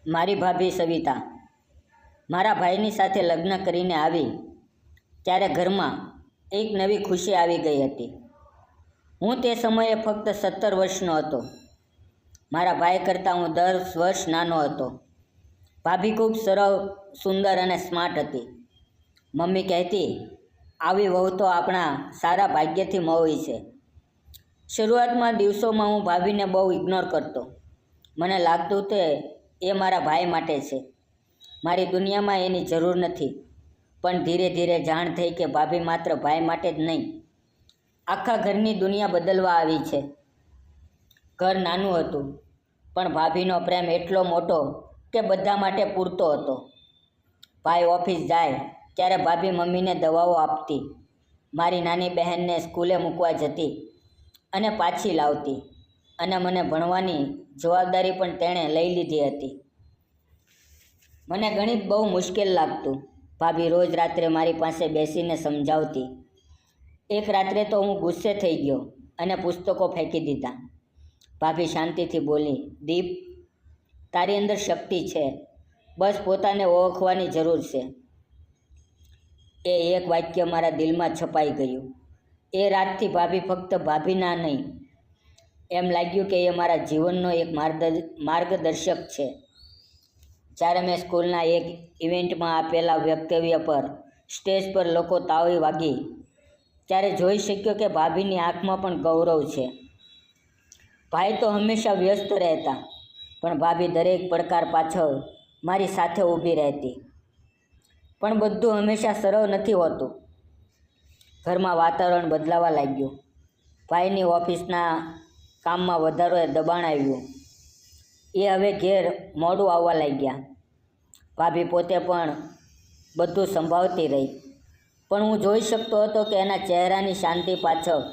મારી ભાભી સવિતા મારા ભાઈની સાથે લગ્ન કરીને આવી ત્યારે ઘરમાં એક નવી ખુશી આવી ગઈ હતી. હું તે સમયે ફક્ત 17 વર્ષનો હતો. મારા ભાઈ કરતાં હું 10 વર્ષ નાનો હતો. ભાભી ખૂબ સરળ, સુંદર અને સ્માર્ટ હતી. મમ્મી કહેતી, આવી વહુ તો આપણા સારા ભાગ્યથી મળી છે. શરૂઆતમાં દિવસોમાં હું ભાભીને બહુ ઇગ્નોર કરતો. મને લાગતું કે એ મારા ભાઈ માટે છે, મારી દુનિયામાં એની જરૂર નથી. પણ ધીરે ધીરે જાણ થઈ કે ભાભી માત્ર ભાઈ માટે જ નહીં, આખા ઘરની દુનિયા બદલવા આવી છે. ઘર નાનું હતું, પણ ભાભીનો પ્રેમ એટલો મોટો કે બધા માટે પૂરતો હતો. ભાઈ ઓફિસ જાય ત્યારે ભાભી મમ્મીને દવાઓ આપતી, મારી નાની બહેનને સ્કૂલે મૂકવા જતી અને પાછી લાવતી, અને મને ભણવાની જવાબદારી પણ તેણે લઈ લીધી હતી. મને ગણિત બહુ મુશ્કેલ લાગતું. ભાભી રોજ રાત્રે મારી પાસે બેસીને સમજાવતી. એક રાત્રે તો હું ગુસ્સે થઈ ગયો અને પુસ્તકો ફેંકી દીધા. ભાભી શાંતિથી બોલી, દીપ, તારી અંદર શક્તિ છે, બસ પોતાને ઓળખવાની જરૂર છે. એ એક વાક્ય મારા દિલમાં છપાઈ ગયું. એ રાતથી ભાભી ફક્ત ભાભીના નહીં, એમ લાગ્યું કે એ મારા જીવનનો એક માર્ગદર્શક છે. જ્યારે મેં સ્કૂલના એક ઇવેન્ટમાં આપેલા વક્તવ્ય પર સ્ટેજ પર લોકો તાળી વાગી ત્યારે જોઈ શક્યો કે ભાભીની આંખમાં પણ ગૌરવ છે. ભાઈ તો હંમેશા વ્યસ્ત રહેતા, પણ ભાભી દરેક પડકાર પાછળ મારી સાથે ઊભી રહેતી. પણ બધું હંમેશા સરળ નથી હોતું. ઘરમાં વાતાવરણ બદલાવા લાગ્યું. ભાઈની ઓફિસના કામમાં વધારે દબાણ આવ્યું. એ હવે ઘેર મોડું આવવા લાગ્યા. ભાભી પોતે પણ બધું સંભાળતી રહી, પણ હું જોઈ શકતો હતો કે એના ચહેરાની શાંતિ પાછળ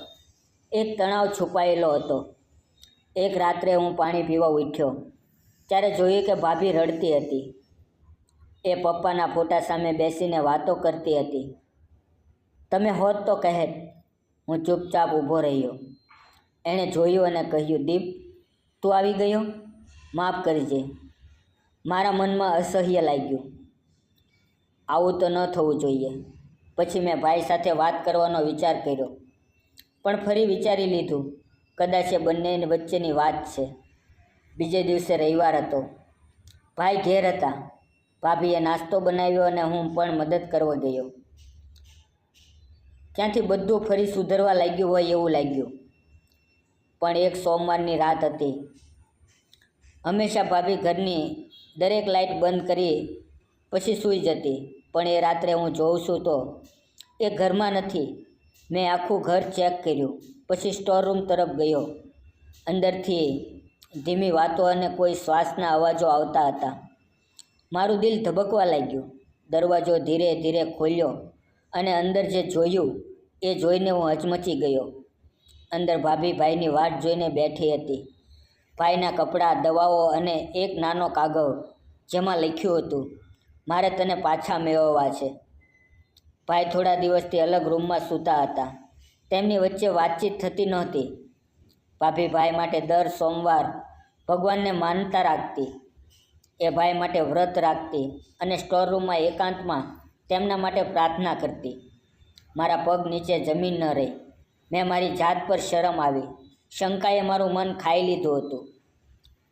એક તણાવ છુપાયેલો હતો. એક રાત્રે હું પાણી પીવા ઉઠ્યો ત્યારે જોયું કે ભાભી રડતી હતી. એ પપ્પાના ફોટા સામે બેસીને વાતો કરતી હતી. તમે હોત તો કહેત. હું ચૂપચાપ ઊભો રહ્યો. એણે જોયું અને કહ્યું, દીપ, તું આવી ગયો? માફ કરજે. મારા મનમાં અસહ્ય લાગ્યું. આવું તો ન થવું જોઈએ. પછી મેં ભાઈ સાથે વાત કરવાનો વિચાર કર્યો, પણ ફરી વિચારી લીધું, કદાચ એ બંને વચ્ચેની વાત છે. બીજે દિવસે રવિવાર હતો. ભાઈ ઘેર હતા. ભાભીએ નાસ્તો બનાવ્યો અને હું પણ મદદ કરવા ગયો. ત્યાંથી બધું ફરી સુધરવા લાગ્યું હોય એવું લાગ્યું. પણ એક સોમવારની રાત હતી. હંમેશા ભાભી ઘરની દરેક લાઇટ બંધ કરી પછી સૂઈ જતી, પણ એ રાત્રે હું જોઉં છું તો એ ઘરમાં નથી. મેં આખું ઘર ચેક કર્યું, પછી સ્ટોર રૂમ તરફ ગયો. અંદરથી ધીમી વાતો અને કોઈ શ્વાસના અવાજો આવતા હતા. મારું દિલ ધબકવા લાગ્યું. દરવાજો ધીરે ધીરે ખોલ્યો અને અંદર જે જોયું એ જોઈને હું હચમચી ગયો. અંદર ભાભી ભાઈની વાટ જોઈને બેઠી હતી. ભાઈના કપડાં, દવાઓ અને એક નાનો કાગળ જેમાં લખ્યું હતું, મારે તને પાછા મેળવવા છે. ભાઈ થોડા દિવસથી અલગ રૂમમાં સૂતા હતા. તેમની વચ્ચે વાતચીત થતી નહોતી. ભાભી ભાઈ માટે દર સોમવાર ભગવાનને માનતા રાખતી. એ ભાઈ માટે વ્રત રાખતી અને સ્ટોર રૂમમાં એકાંતમાં તેમના માટે પ્રાર્થના કરતી. મારા પગ નીચે જમીન ન રહી. મેં મારી જાત પર શરમ આવી. શંકાએ મારું મન ખાઈ લીધું હતું.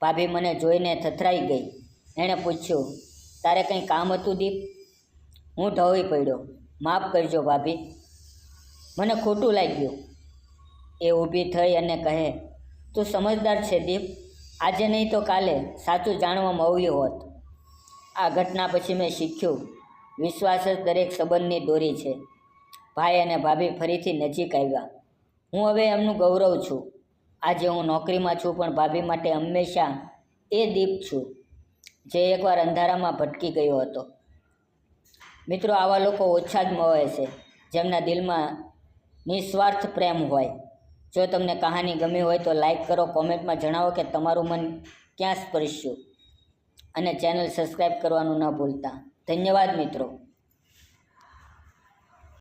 ભાભી મને જોઈને થથરાઈ ગઈ. એણે પૂછ્યું, તારે કંઈ કામ હતું દીપ? હું ઢળી પડ્યો. માફ કરજો ભાભી, મને ખોટું લાગ્યું. એ ઊભી થઈ અને કહે, તું સમજદાર છે દીપ. આજે નહીં તો કાલે સાચું જાણવા મળ્યું હોત. આ ઘટના પછી મેં શીખ્યું, વિશ્વાસ જ દરેક સંબંધની દોરી છે. ભાઈ અને ભાભી ફરીથી નજીક આવ્યા. હું હવે એમનું ગૌરવ છું. આજે હું નોકરીમાં છું, પણ ભાભી માટે હંમેશા એ દીપ છું જે એકવાર અંધારામાં ભટકી ગયો હતો. મિત્રો, આવા લોકો ઓછા જ મળે છે જેમના દિલમાં નિસ્વાર્થ પ્રેમ હોય. જો તમને કહાની ગમી હોય તો લાઈક કરો, કોમેન્ટમાં જણાવો કે તમારું મન ક્યાં સ્પર્શ્યું, અને ચેનલ સબસ્ક્રાઈબ કરવાનું ન ભૂલતા. ધન્યવાદ મિત્રો.